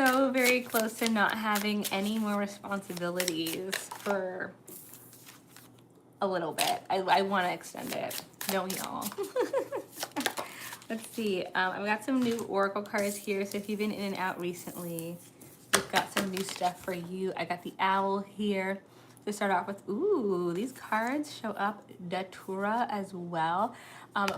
so very close to not having any more responsibilities for a little bit. I want to extend it. Don't y'all? Let's see. I've got some new Oracle cards here. So if you've been in and out recently, we've got some new stuff for you. I got the owl here to start off with. Ooh, these cards show up Datura as well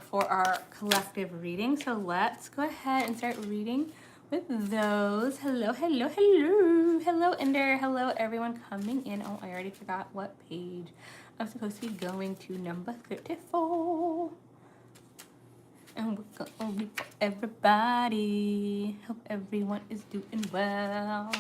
for our collective reading. So let's go ahead and start reading with those. Hello, hello, hello. Hello, Ender. Hello, everyone coming in. Oh, I already forgot what page I'm supposed to be going to. Number 34. And we're going to for everybody. Hope everyone is doing well.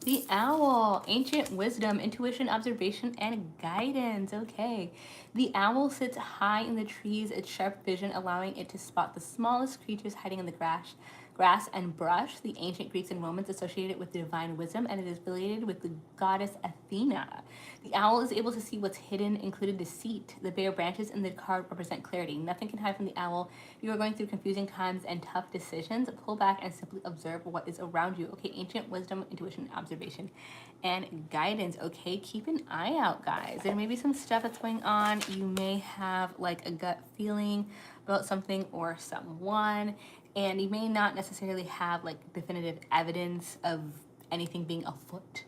The owl, ancient wisdom, intuition, observation, and guidance. Okay. The owl sits high in the trees, its sharp vision allowing it to spot the smallest creatures hiding in the grass and brush. The ancient Greeks and Romans associated it with divine wisdom, and it is related with the goddess Athena. The owl is able to see what's hidden, including deceit. The bare branches in the card represent clarity. Nothing can hide from the owl. If you are going through confusing times and tough decisions, pull back and simply observe what is around you. Okay, ancient wisdom, intuition, observation, and guidance. Okay, keep an eye out, guys. There may be some stuff that's going on. You may have like a gut feeling about something or someone, and you may not necessarily have like definitive evidence of anything being afoot,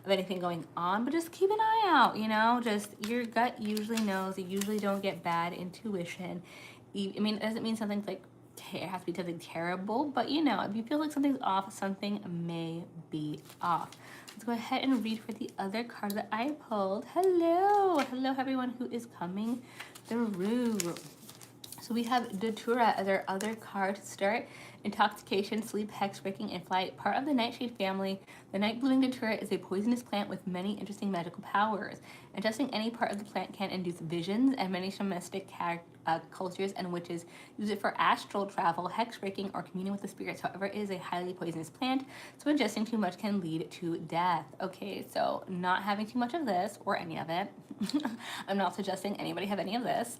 of anything going on, but just keep an eye out, you know, just your gut usually knows. You usually don't get bad intuition. I mean, it doesn't mean something's like, it has to be something terrible, but you know, if you feel like something's off, something may be off. Let's go ahead and read for the other card that I pulled. Hello, hello everyone who is coming through. So we have Datura as our other card to start. Intoxication, sleep, hex breaking, and flight. Part of the nightshade family, the night blooming Datura is a poisonous plant with many interesting magical powers. Ingesting any part of the plant can induce visions, and many shamanistic cultures and witches use it for astral travel, hex breaking, or communing with the spirits. However, it is a highly poisonous plant, so ingesting too much can lead to death. Okay, so not having too much of this or any of it. I'm not suggesting anybody have any of this,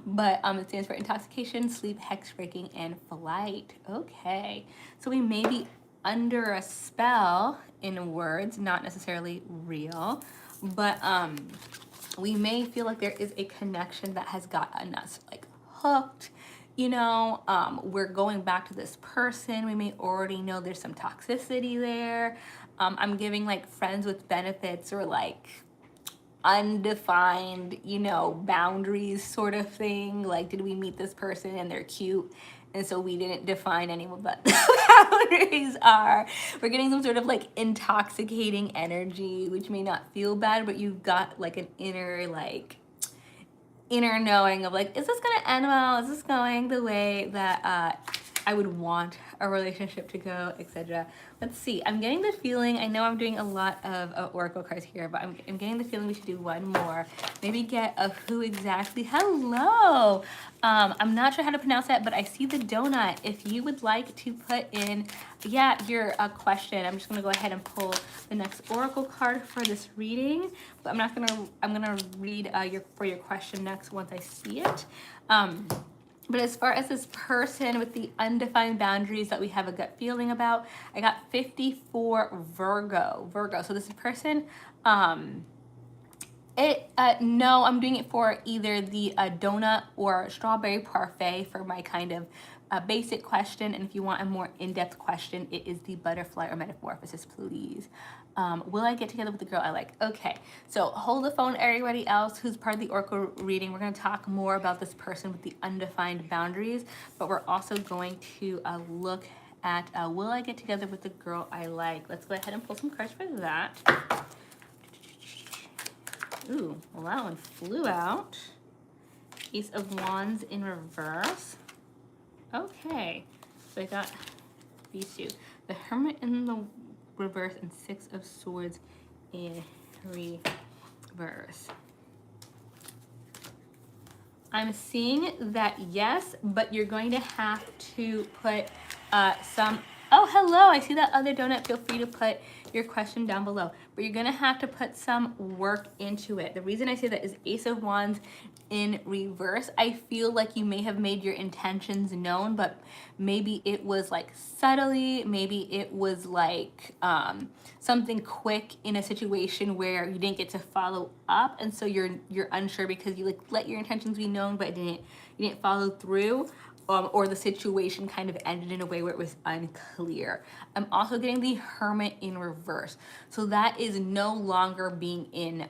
but it stands for intoxication, sleep, hex breaking, and flight. Okay, so we may be under a spell, in words, not necessarily real, but we may feel like there is a connection that has gotten us like hooked. You know, we're going back to this person. We may already know there's some toxicity there. I'm giving like friends with benefits or like undefined, you know, boundaries sort of thing. Like, did we meet this person and they're cute, and so we didn't define any of what the boundaries are. We're getting some sort of like intoxicating energy, which may not feel bad, but you've got like an inner knowing of like, is this gonna end well? Is this going the way that I would want a relationship to go, etc. Let's see. I'm getting the feeling, I know I'm doing a lot of Oracle cards here, but I'm getting the feeling we should do one more. Maybe get a who exactly. Hello. I'm not sure how to pronounce that, but I see the donut. If you would like to put in, your question, I'm just gonna go ahead and pull the next Oracle card for this reading. But I'm gonna read your question next once I see it. But as far as this person with the undefined boundaries that we have a gut feeling about, I got 54 Virgo. So this person, no, I'm doing it for either the donut or strawberry parfait for my kind of basic question. And if you want a more in-depth question, it is the butterfly or metamorphosis, please. Will I get together with the girl I like? Okay, so hold the phone, everybody else who's part of the Oracle reading. We're going to talk more about this person with the undefined boundaries, but we're also going to look at will I get together with the girl I like? Let's go ahead and pull some cards for that. Ooh, well, that one flew out. Ace of Wands in reverse. Okay, so I got these two. The Hermit in the reverse and Six of Swords in reverse. I'm seeing that yes, but you're going to have to put some, oh, hello, I see that other donut. Feel free to put your question down below, but you're gonna have to put some work into it. The reason I say that is Ace of Wands in reverse. I feel like you may have made your intentions known, but maybe it was like subtly, maybe it was like something quick in a situation where you didn't get to follow up, and so you're unsure because you like let your intentions be known, but you didn't follow through. Or the situation kind of ended in a way where it was unclear. I'm also getting the Hermit in reverse. So that is no longer being in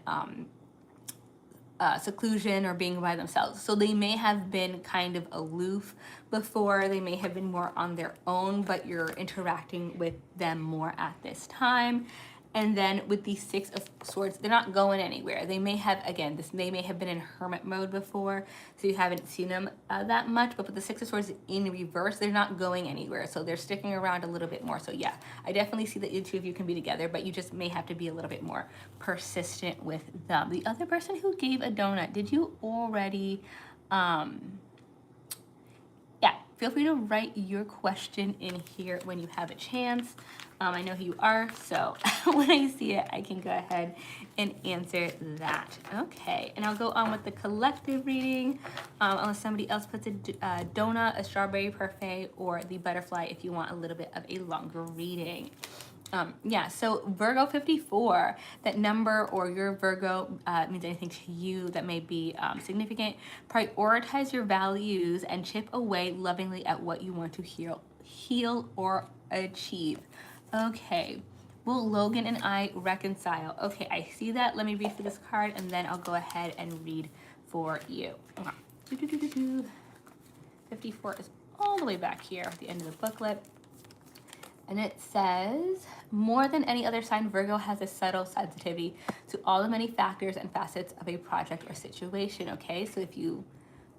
seclusion or being by themselves. So they may have been kind of aloof before, they may have been more on their own, but you're interacting with them more at this time. And then with the Six of Swords, they're not going anywhere. They may have, again, they may have been in hermit mode before, so you haven't seen them that much, but with the Six of Swords in reverse, they're not going anywhere. So they're sticking around a little bit more. So yeah, I definitely see that the two of you can be together, but you just may have to be a little bit more persistent with them. The other person who gave a donut, did you already, yeah, feel free to write your question in here when you have a chance. I know who you are, so when I see it, I can go ahead and answer that. Okay, and I'll go on with the collective reading, unless somebody else puts a donut, a strawberry parfait, or the butterfly if you want a little bit of a longer reading. Yeah, so Virgo 54, that number or your Virgo means anything to you that may be significant. Prioritize your values and chip away lovingly at what you want to heal or achieve. Okay, will Logan and I reconcile? Okay, I see that. Let me read for this card and then I'll go ahead and read for you. 54 is all the way back here at the end of the booklet. And it says, more than any other sign, Virgo has a subtle sensitivity to all the many factors and facets of a project or situation, okay? So if you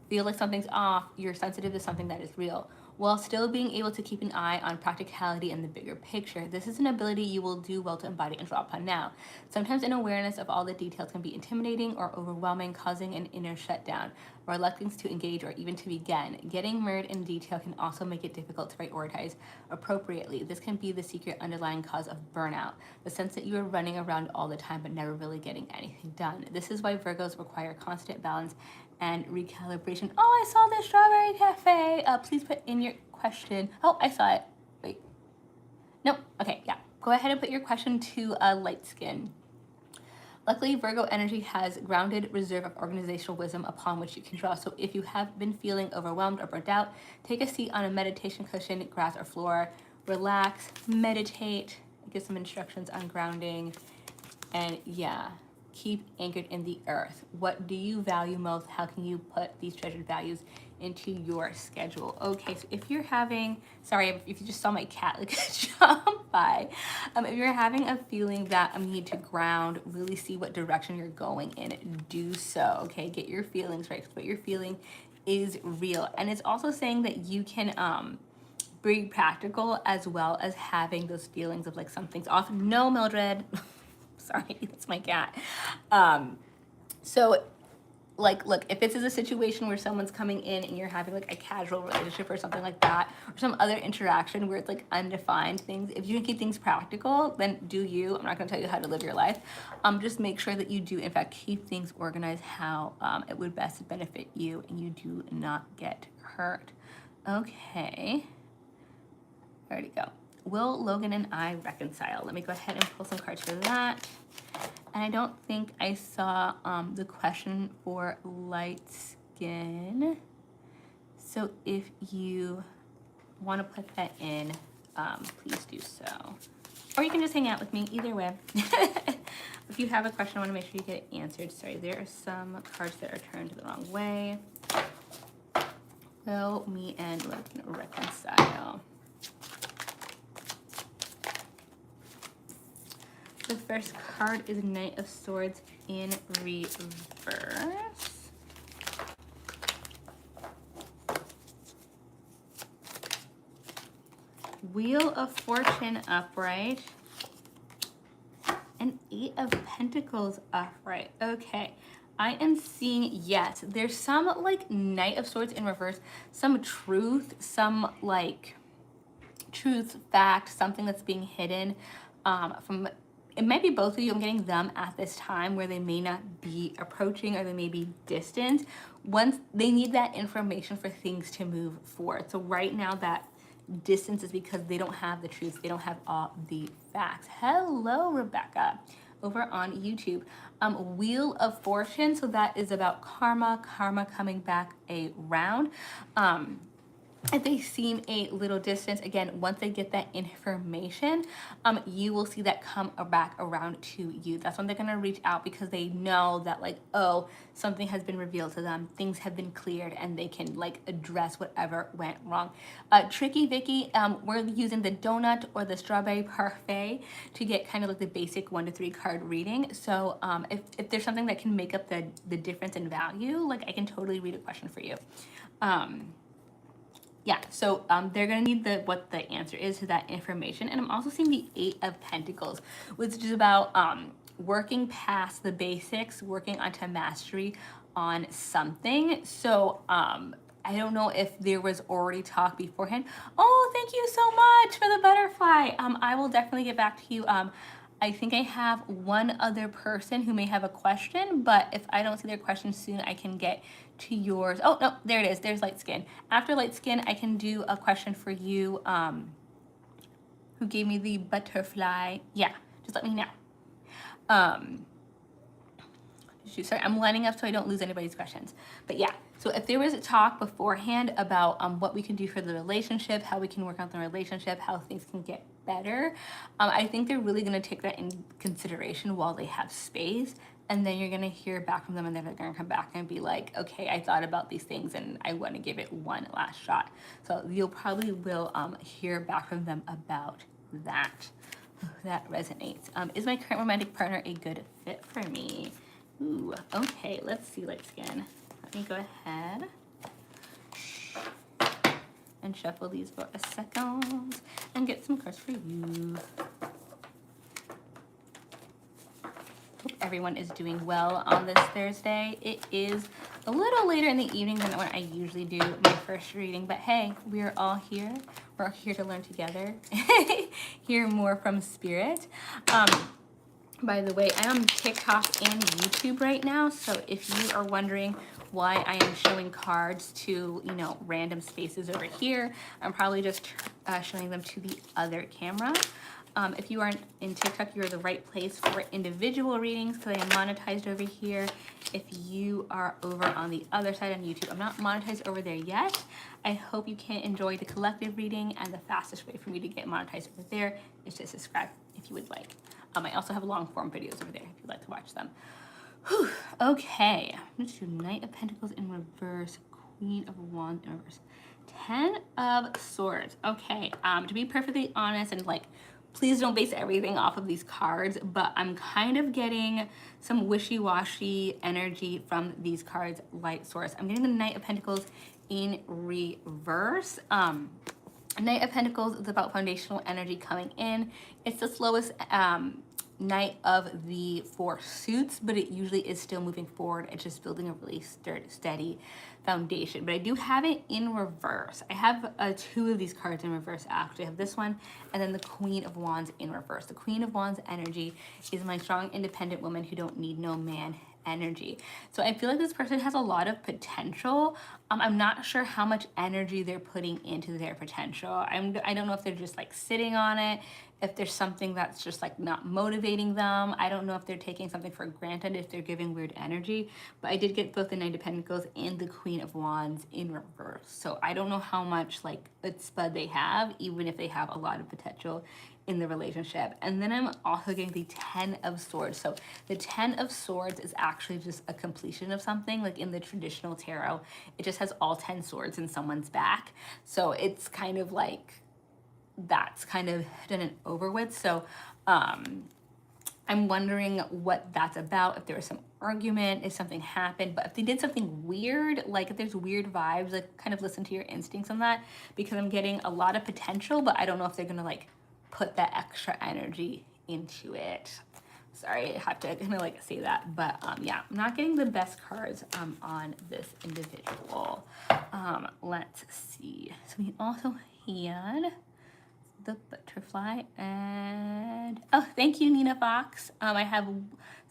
feel like something's off, you're sensitive to something that is real, while still being able to keep an eye on practicality and the bigger picture. This is an ability you will do well to embody and draw upon now. Sometimes an awareness of all the details can be intimidating or overwhelming, causing an inner shutdown, reluctance to engage or even to begin. Getting mired in detail can also make it difficult to prioritize appropriately. This can be the secret underlying cause of burnout, the sense that you are running around all the time but never really getting anything done. This is why Virgos require constant balance and recalibration. Oh, I saw the strawberry cafe. Please put in your question. Oh, I saw it. Wait. Nope. Okay, yeah. Go ahead and put your question to light skin. Luckily, Virgo energy has grounded reserve of organizational wisdom upon which you can draw. So if you have been feeling overwhelmed or burnt out, take a seat on a meditation cushion, grass or floor, relax, meditate, give some instructions on grounding, and yeah, keep anchored in the earth. What do you value most? How can you put these treasured values into your schedule? Okay, so if you're having, sorry if you just saw my cat like jump by, if you're having a feeling that you need to ground, really see what direction you're going in, do so. Okay, get your feelings right, because what you're feeling is real. And it's also saying that you can be practical as well as having those feelings of like something's off. No, Mildred. Sorry, that's my cat. So like, look, if this is a situation where someone's coming in and you're having like a casual relationship or something like that, or some other interaction where it's like undefined things, if you can keep things practical, then do you. I'm not gonna tell you how to live your life. Just make sure that you do, in fact, keep things organized how it would best benefit you and you do not get hurt. Okay, there we go. Will Logan and I reconcile? Let me go ahead and pull some cards for that. And I don't think I saw the question for light skin. So if you want to put that in, please do so. Or you can just hang out with me, either way. If you have a question, I want to make sure you get it answered. Sorry, there are some cards that are turned the wrong way. Will me and Logan reconcile? The first card is Knight of Swords in reverse. Wheel of Fortune upright. And Eight of Pentacles upright. Okay. I am seeing, yes, there's some like Knight of Swords in reverse, some truth, some like truth, fact, something that's being hidden from it might be both of you. I'm getting them at this time where they may not be approaching or they may be distant. Once they need that information for things to move forward. So right now that distance is because they don't have the truth. They don't have all the facts. Hello, Rebecca, over on YouTube. Wheel of Fortune. So that is about karma coming back around. If they seem a little distant, again, once they get that information, you will see that come back around to you. That's when they're gonna reach out because they know that like, oh, something has been revealed to them, things have been cleared, and they can like address whatever went wrong. Tricky Vicky, we're using the donut or the strawberry parfait to get kind of like the basic 1 to 3 card reading. So if there's something that can make up the difference in value, like I can totally read a question for you. Yeah, so they're gonna need what the answer is to that information. And I'm also seeing the 8 of Pentacles, which is about working past the basics, working onto mastery on something. So I don't know if there was already talk beforehand. Oh, thank you so much for the butterfly. I will definitely get back to you. I think I have one other person who may have a question, but if I don't see their question soon, I can get to yours. Oh, no, there it is. There's Light Skin. After Light Skin, I can do a question for you. Who gave me the butterfly? Yeah, just let me know. Sorry, I'm lining up so I don't lose anybody's questions. But yeah, so if there was a talk beforehand about what we can do for the relationship, how we can work on the relationship, how things can get better, I think they're really going to take that in consideration while they have space. And then you're going to hear back from them and they're going to come back and be like, okay, I thought about these things and I want to give it one last shot. So you'll probably will hear back from them about that. That resonates. Is my current romantic partner a good fit for me? Ooh, okay, let's see, Light Skin. Let me go ahead and shuffle these for a second and get some cards for you. Hope everyone is doing well on this Thursday. It is a little later in the evening than when I usually do my first reading, but hey, we're all here. We're all here to learn together, hear more from Spirit. By the way, I'm on TikTok and YouTube right now, so if you are wondering why I am showing cards to, you know, random spaces over here, I'm probably just showing them to the other camera. If you aren't in TikTok, you're the right place for individual readings because I am monetized over here. If you are over on the other side on YouTube, I'm not monetized over there yet. I hope you can enjoy the collective reading, and the fastest way for me to get monetized over there is to subscribe if you would like. I also have long form videos over there if you'd like to watch them. Whew, okay, let's do Knight of Pentacles in reverse, Queen of Wands in reverse, 10 of Swords. Okay, to be perfectly honest, and like, please don't base everything off of these cards, but I'm kind of getting some wishy-washy energy from these cards, Light Source. I'm getting the Knight of Pentacles in reverse. Knight of Pentacles is about foundational energy coming in. It's the slowest Knight of the 4 suits, but it usually is still moving forward. It's just building a really steady foundation. But I do have it in reverse. I have 2 of these cards in reverse, actually. I have this one and then the Queen of Wands in reverse. The Queen of Wands energy is my strong, independent woman who don't need no man energy. So I feel like this person has a lot of potential. I'm not sure how much energy they're putting into their potential. I don't know if they're just like sitting on it, if there's something that's just like not motivating them. I don't know if they're taking something for granted, if they're giving weird energy, but I did get both the Knight of Pentacles and the Queen of Wands in reverse. So I don't know how much like chutzpah they have, even if they have a lot of potential in the relationship. And then I'm also getting the 10 of Swords. So the 10 of Swords is actually just a completion of something. Like in the traditional tarot, it just has all 10 swords in someone's back. So it's kind of like, that's kind of done and over with. So I'm wondering what that's about, if there was some argument, if something happened, but if they did something weird, like if there's weird vibes, like kind of listen to your instincts on that, because I'm getting a lot of potential, but I don't know if they're gonna like put that extra energy into it. Sorry, I have to kind of like say that, but yeah, I'm not getting the best cards on this individual. Let's see. So we also had the butterfly, and oh, thank you, Nina Fox. I have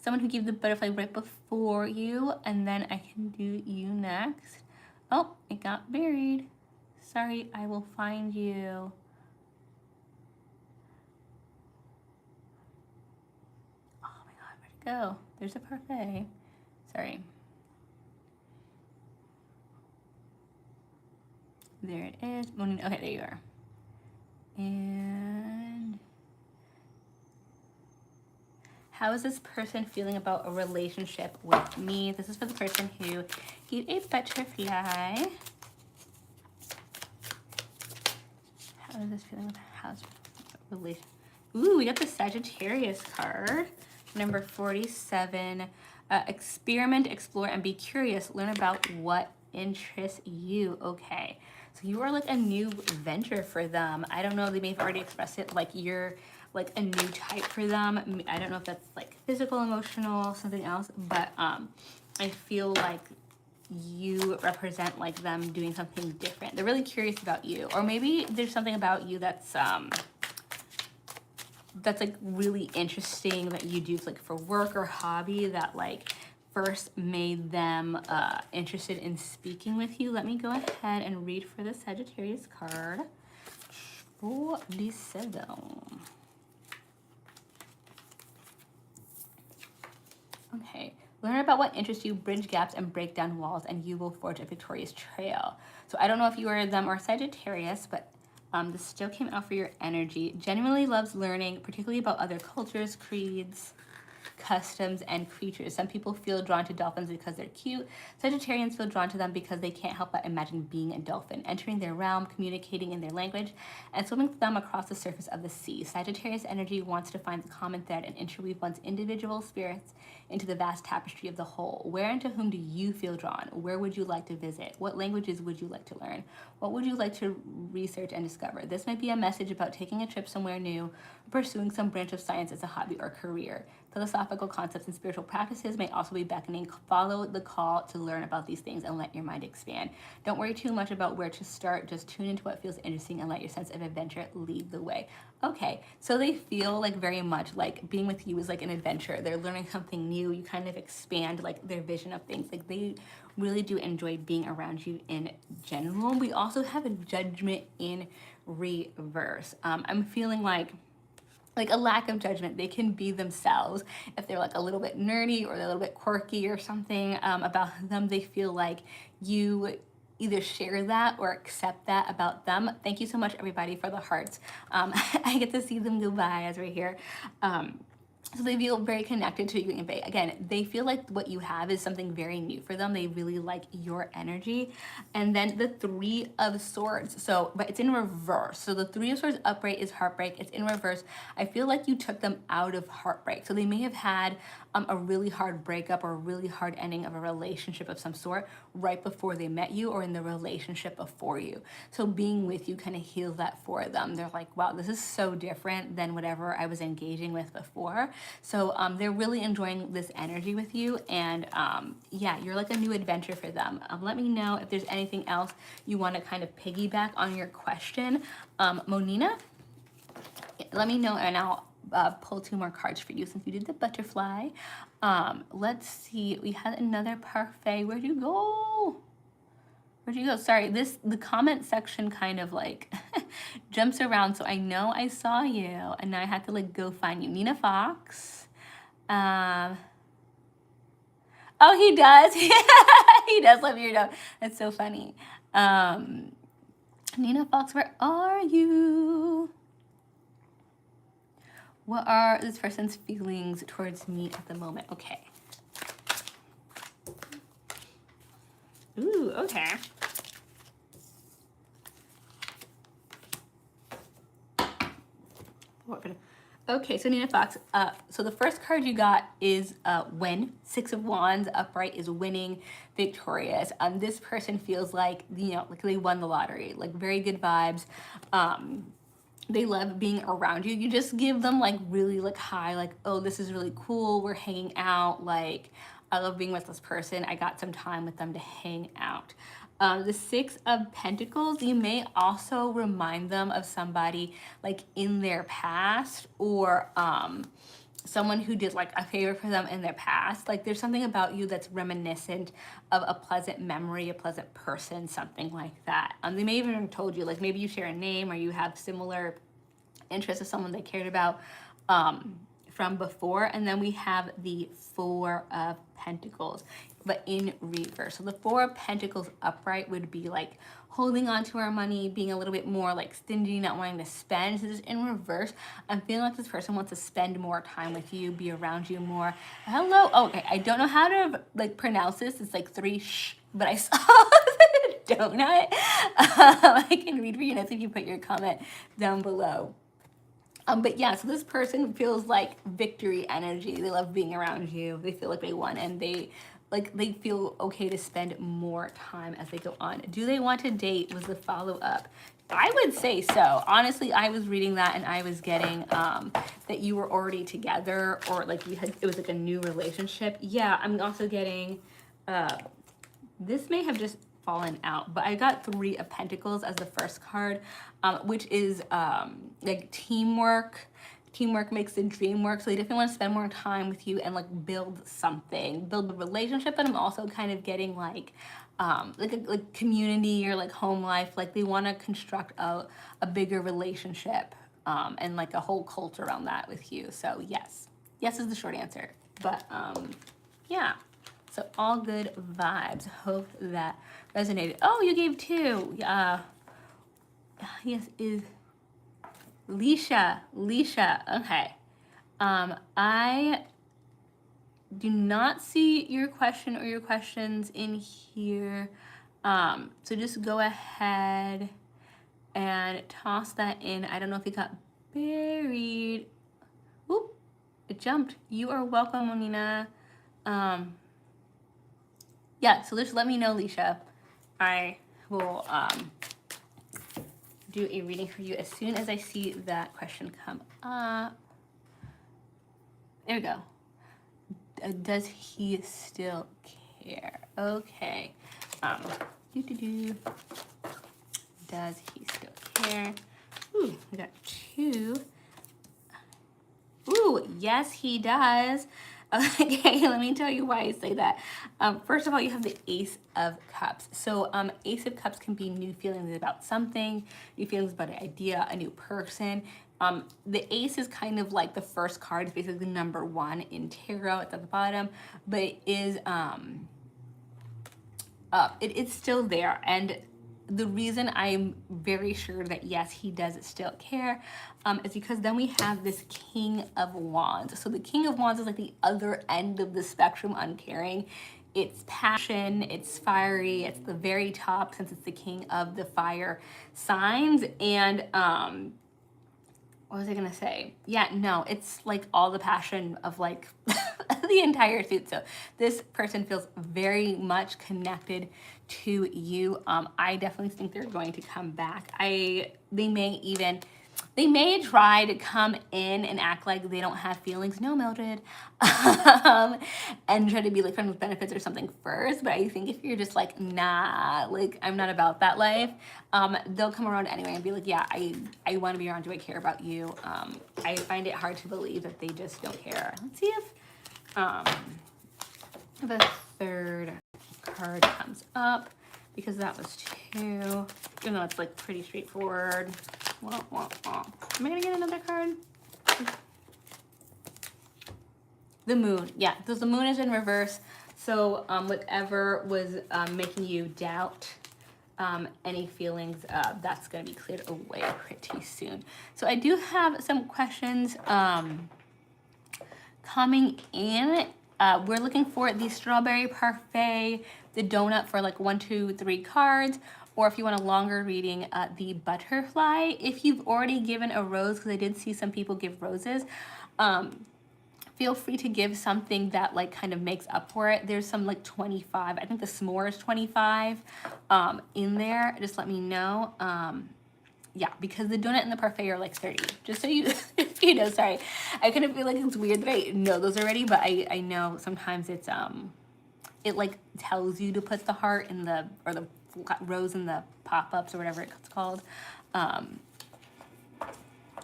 someone who gave the butterfly right before you, and then I can do you next. Oh, it got buried. Sorry, I will find you. Oh my God, where'd it go? There's a parfait. Sorry. There it is. Okay, there you are. And how is this person feeling about a relationship with me? This is for the person who gave a butterfly. How is this feeling with house relation? Ooh, we got the Sagittarius card. Number 47. Experiment, explore, and be curious. Learn about what interests you. Okay. So you are like a new venture for them. I don't know, they may have already expressed it like you're like a new type for them. I don't know if that's like physical, emotional, something else, but I feel like you represent like them doing something different. They're really curious about you, or maybe there's something about you that's like really interesting that you do like for work or hobby that like first made them interested in speaking with you. Let me go ahead and read for the Sagittarius card. 47. Okay. Learn about what interests you, bridge gaps, and break down walls, and you will forge a victorious trail. So I don't know if you are them or Sagittarius, but this still came out for your energy. Genuinely loves learning, particularly about other cultures, creeds, customs, and creatures. Some people feel drawn to dolphins because they're cute. Sagittarians feel drawn to them because they can't help but imagine being a dolphin, entering their realm, communicating in their language, and swimming with them across the surface of the sea. Sagittarius energy wants to find the common thread and interweave one's individual spirits into the vast tapestry of the whole. Where and to whom do you feel drawn? Where would you like to visit? What languages would you like to learn? What would you like to research and discover? This might be a message about taking a trip somewhere new, or pursuing some branch of science as a hobby or career. Philosophical concepts and spiritual practices may also be beckoning. Follow the call to learn about these things and let your mind expand. Don't worry too much about where to start. Just tune into what feels interesting and let your sense of adventure lead the way. Okay, so they feel like very much like being with you is like an adventure. They're learning something new. You kind of expand like their vision of things. Like they really do enjoy being around you in general. We also have a Judgment in reverse. I'm feeling like a lack of judgment. They can be themselves. If they're like a little bit nerdy or they're a little bit quirky or something about them, they feel like you either share that or accept that about them. Thank you so much, everybody, for the hearts. I get to see them go by as we're here. So they feel very connected to you. And again, they feel like what you have is something very new for them. They really like your energy. And then the Three of Swords. So, but it's in reverse. So the Three of Swords upright is heartbreak. It's in reverse. I feel like you took them out of heartbreak. So they may have had a really hard breakup or a really hard ending of a relationship of some sort right before they met you or in the relationship before you. So being with you kind of heals that for them. They're like, wow, this is so different than whatever I was engaging with before. So they're really enjoying this energy with you. And yeah, you're like a new adventure for them. Let me know if there's anything else you want to kind of piggyback on your question. Monina, let me know and I'll pull 2 more cards for you since you did the butterfly. Let's see. We had another parfait. Where'd you go? Where'd you go? Sorry, the comment section kind of like jumps around. So I know I saw you and now I have to like go find you. Nina Fox. Oh, he does. He does love your dog. That's so funny. Nina Fox, where are you? What are this person's feelings towards me at the moment? Okay. Ooh, okay. Okay, so Nina Fox, so the first card you got is win. 6 of Wands, upright is winning, victorious. This person feels like, you know, like they won the lottery, like very good vibes. They love being around you. You just give them like really like high, like, oh, this is really cool. We're hanging out. Like, I love being with this person. I got some time with them to hang out. The Six of Pentacles, you may also remind them of somebody like in their past, or someone who did like a favor for them in their past. Like there's something about you that's reminiscent of a pleasant memory, a pleasant person, something like that. They may even have told you, like maybe you share a name or you have similar interests of someone they cared about from before. And then we have the Four of Pentacles, but in reverse. So the Four of Pentacles upright would be like holding on to our money, being a little bit more like stingy, not wanting to spend. So this in reverse, I'm feeling like this person wants to spend more time with you, be around you more. Hello. Oh, okay, I don't know how to like pronounce this. It's like three shh, but I saw the donut. I can read for you next if you put your comment down below. But yeah, so this person feels like victory energy. They love being around you. They feel like they won, and they feel okay to spend more time as they go on. Do they want to date was the follow-up. I would say so. Honestly, I was reading that and I was getting that you were already together, or like it was like a new relationship. Yeah, I'm also getting this may have just fallen out, but I got Three of Pentacles as the first card, which is like teamwork. Teamwork makes the dream work. So they definitely want to spend more time with you and like build something, build a relationship. But I'm also kind of getting like like community or like home life. Like they want to construct a bigger relationship and like a whole culture around that with you. So yes is the short answer. But yeah. So all good vibes. Hope that resonated. Oh, you gave two. Yes, is Leisha. Okay. I do not see your question or your questions in here. So just go ahead and toss that in. I don't know if it got buried. Oop, it jumped. You are welcome, Monina. Yeah, so just let me know, Leisha. I will do a reading for you as soon as I see that question come up. There we go. Does he still care? Okay. Does he still care? Ooh, we got two. Ooh, yes, he does. Okay, let me tell you why I say that. First of all, you have the Ace of Cups. So Ace of Cups can be new feelings about something, new feelings about an idea, a new person. The Ace is kind of like the first card. It's basically number one in tarot. It's at the bottom, but it is it's still there. And the reason I'm very sure that yes, he does still care is because then we have this King of Wands. So the King of Wands is like the other end of the spectrum on caring. It's passion, it's fiery, it's the very top since it's the king of the fire signs. And what was I gonna say? Yeah, no, it's like all the passion of like the entire suit. So this person feels very much connected to you. I definitely think they're going to come back. They may try to come in and act like they don't have feelings. No, Mildred. And try to be like friends with benefits or something first. But I think if you're just like, nah, like I'm not about that life, they'll come around anyway and be like, yeah, I want to be around you. I care about you. I find it hard to believe that they just don't care. Let's see if the third card comes up, because that was two, even though it's like pretty straightforward. Am I gonna get another card? The Moon. Yeah, because the Moon is in reverse. So whatever was making you doubt any feelings, that's gonna be cleared away pretty soon. So I do have some questions coming in. We're looking for the strawberry parfait, the donut for like 1, 2, 3 cards, or if you want a longer reading, the butterfly. If you've already given a rose, because I did see some people give roses, feel free to give something that like kind of makes up for it. There's some like 25, I think the s'more is 25 in there. Just let me know. Yeah, because the donut and the parfait are like 30. Just so you, you know, sorry. I kind of feel like it's weird that I know those already, but I know sometimes it's, it like tells you to put the heart in the, or the rose in the pop-ups or whatever it's called.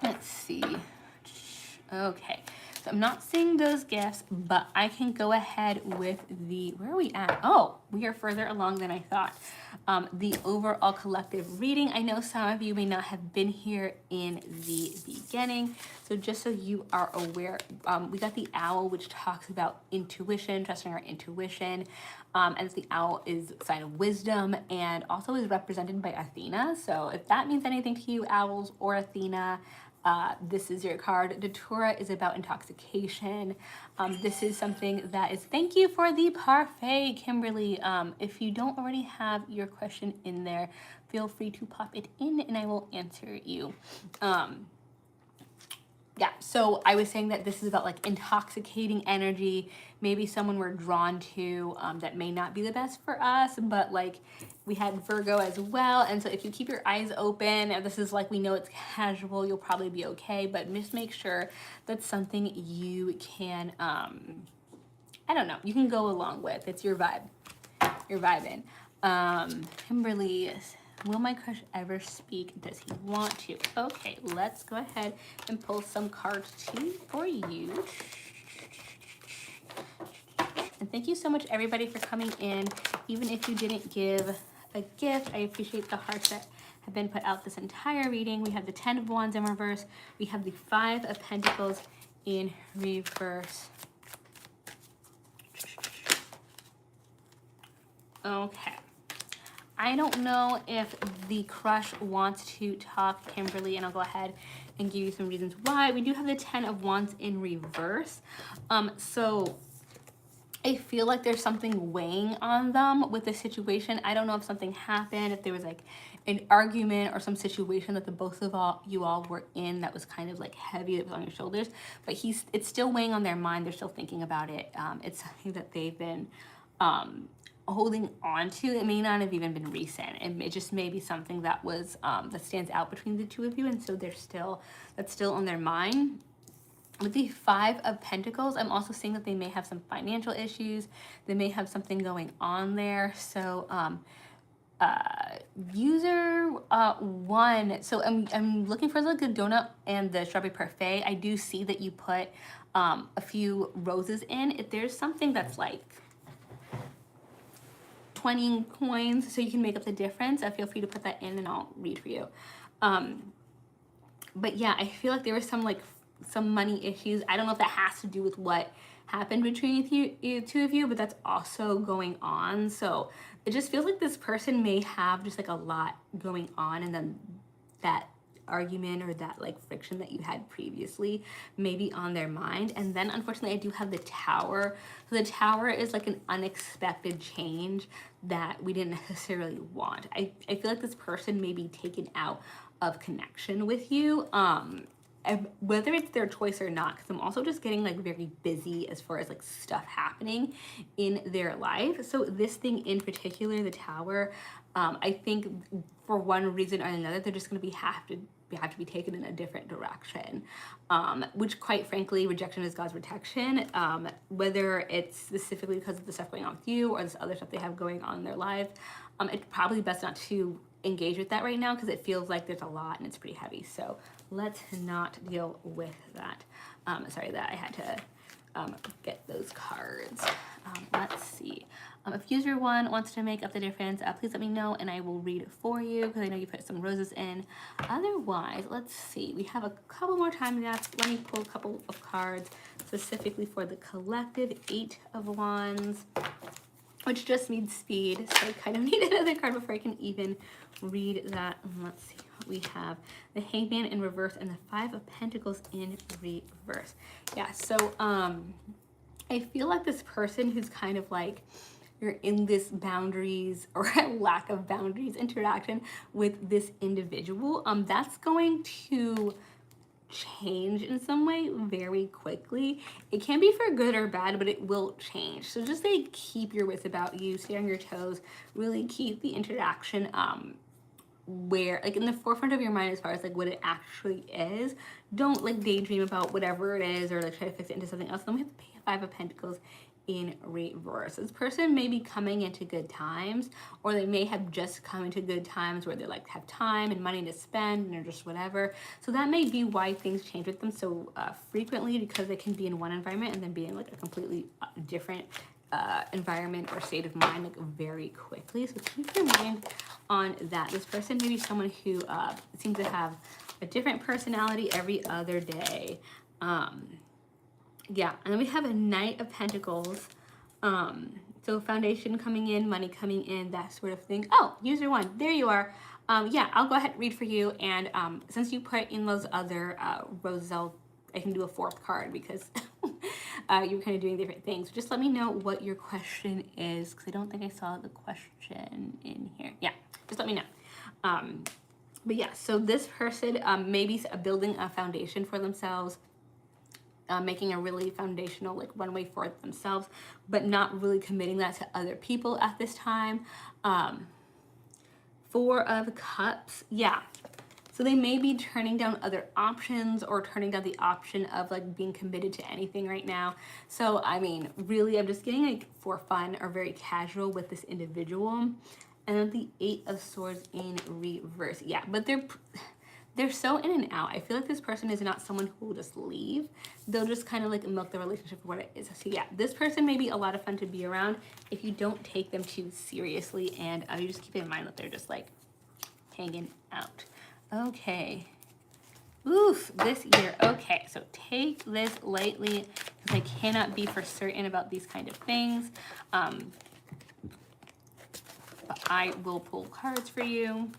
Let's see. Okay, so I'm not seeing those gifts, but I can go ahead with the, where are we at? Oh, we are further along than I thought. The overall collective reading. I know some of you may not have been here in the beginning, so just so you are aware, we got the owl, which talks about intuition, trusting our intuition, and the owl is a sign of wisdom and also is represented by Athena. So if that means anything to you, owls or Athena, this is your card. Datura is about intoxication. This is something that is, thank you for the parfait, Kimberly. If you don't already have your question in there, feel free to pop it in and I will answer you. Yeah, so I was saying that this is about like intoxicating energy, maybe someone we're drawn to that may not be the best for us, but like we had Virgo as well. And so if you keep your eyes open, and this is like, we know it's casual, you'll probably be okay, but just make sure that's something you can, I don't know, you can go along with. It's your vibe. You're vibing. Kimberly, will my crush ever speak? Does he want to? Okay, let's go ahead and pull some cards too for you. And thank you so much, everybody, for coming in. Even if you didn't give a gift, I appreciate the hearts that have been put out this entire reading. We have the 10 of Wands in reverse. We have the 5 of Pentacles in reverse. Okay. I don't know if the crush wants to talk, Kimberly, and I'll go ahead and give you some reasons why. We do have the 10 of Wands in reverse. So I feel like there's something weighing on them with the situation. I don't know if something happened, if there was like an argument or some situation that the both of you all were in that was kind of like heavy, that was on your shoulders, but it's still weighing on their mind. They're still thinking about it. It's something that they've been holding on to. It may not have even been recent. It just may be something that was that stands out between the two of you, and so that's still on their mind. With the 5 of Pentacles, I'm also seeing that they may have some financial issues. They may have something going on there. So user 1, so I'm looking for like the donut and the strawberry parfait. I do see that you put a few roses in. If there's something that's like 20 coins, so you can make up the difference, feel free to put that in and I'll read for you. But yeah, I feel like there was some money issues. I don't know if that has to do with what happened between you two of you, but that's also going on. So it just feels like this person may have just like a lot going on, and then that argument or that like friction that you had previously may be on their mind. And then unfortunately I do have the Tower. So the Tower is like an unexpected change that we didn't necessarily want. I feel like this person may be taken out of connection with you, whether it's their choice or not, because I'm also just getting like very busy as far as like stuff happening in their life. So this thing in particular, the Tower, I think for one reason or another, they're just going to have to be taken in a different direction, which quite frankly, rejection is God's protection. Whether it's specifically because of the stuff going on with you or this other stuff they have going on in their life, it's probably best not to engage with that right now because it feels like there's a lot and it's pretty heavy. So let's not deal with that. Sorry that I had to get those cards. Let's see. If user 1 wants to make up the difference, please let me know and I will read it for you because I know you put some roses in. Otherwise, let's see. We have a couple more time left. Let me pull a couple of cards specifically for the collective 8 of Wands, which just means speed. So I kind of need another card before I can even read that. Let's see what we have. The Hangman in reverse and the 5 of Pentacles in reverse. Yeah, so I feel like this person who's kind of like, you're in this boundaries or lack of boundaries interaction with this individual, that's going to change in some way very quickly. It can be for good or bad, but it will change. So just like keep your wits about you, stay on your toes, really keep the interaction where like in the forefront of your mind as far as like what it actually is. Don't like daydream about whatever it is or like try to fix it into something else. Then we have the 5 of Pentacles in reverse. This person may be coming into good times, or they may have just come into good times where they like have time and money to spend and they're just whatever. So that may be why things change with them so frequently, because they can be in one environment and then be in like a completely different environment or state of mind like very quickly. So keep your mind on that. This person may be someone who seems to have a different personality every other day. Yeah, and then we have a Knight of Pentacles. So foundation coming in, money coming in, that sort of thing. Oh, user one, there you are. Yeah, I'll go ahead and read for you. And since you put in those other Roselle, I can do a fourth card because you're kind of doing different things. So just let me know what your question is, because I don't think I saw the question in here. Yeah, just let me know. But yeah, so this person may be building a foundation for themselves, making a really foundational like runway for themselves, but not really committing that to other people at this time. Four of Cups, yeah. So they may be turning down other options or turning down the option of like being committed to anything right now. So I mean, really, I'm just getting like for fun or very casual with this individual. And then the Eight of Swords in reverse, yeah. But they're so in and out. I feel like this person is not someone who will just leave. They'll just kind of like milk the relationship for what it is. So yeah, this person may be a lot of fun to be around if you don't take them too seriously, and you just keep in mind that they're just like hanging out. Okay. Oof, this year. Okay, so take this lightly because I cannot be for certain about these kind of things. But I will pull cards for you.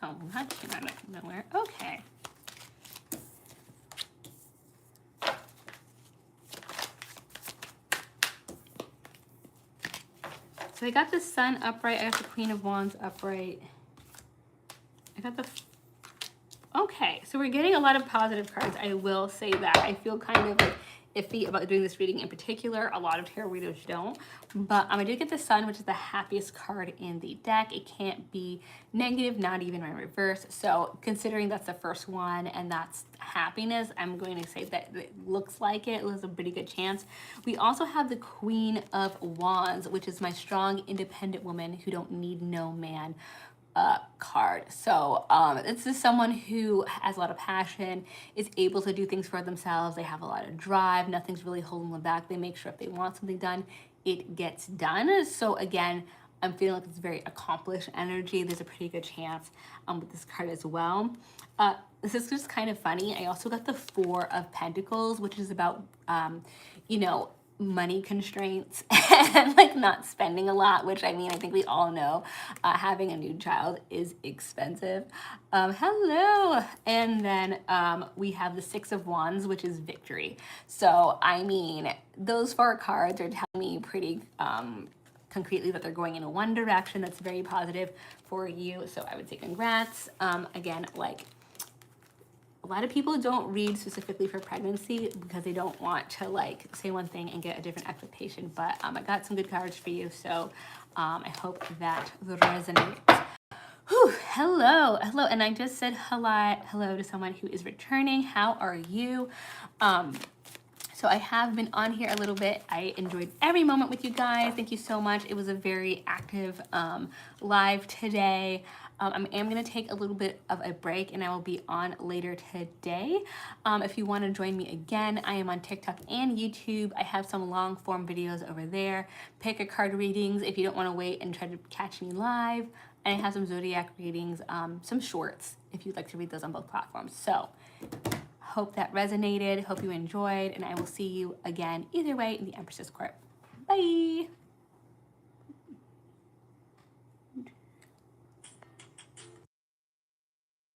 Oh, that came out of nowhere. Okay. So I got the Sun upright. I got the Queen of Wands upright. I got the... Okay, so we're getting a lot of positive cards. I will say that. I feel kind of like iffy about doing this reading in particular. A lot of tarot readers don't. But I did get the Sun, which is the happiest card in the deck. It can't be negative, not even in reverse. So considering that's the first one and that's happiness, I'm going to say that it looks like it was a pretty good chance. We also have the Queen of Wands, which is my strong, independent woman who don't need no man card. So this is someone who has a lot of passion, is able to do things for themselves. They have a lot of drive. Nothing's really holding them back. They make sure if they want something done, it gets done. So again, I'm feeling like it's very accomplished energy. There's a pretty good chance with this card as well. This is just kind of funny. I also got the Four of Pentacles, which is about, you know, money constraints and like not spending a lot, which I mean, I think we all know having a new child is expensive. Hello. And then we have the Six of Wands, which is victory. So I mean, those four cards are telling me pretty concretely that they're going in one direction that's very positive for you. So I would say congrats. Again, like, a lot of people don't read specifically for pregnancy because they don't want to like say one thing and get a different expectation. But I got some good cards for you, so I hope that resonates. Whew, hello, and I just said hello to someone who is returning. How are you? So I have been on here a little bit. I enjoyed every moment with you guys. Thank you so much. It was a very active live today. I am going to take a little bit of a break and I will be on later today. If you want to join me again, I am on TikTok and YouTube. I have some long form videos over there. Pick a card readings if you don't want to wait and try to catch me live. And I have some zodiac readings, some shorts if you'd like to read those on both platforms. So hope that resonated. Hope you enjoyed, and I will see you again either way in the Empress's Court. Bye.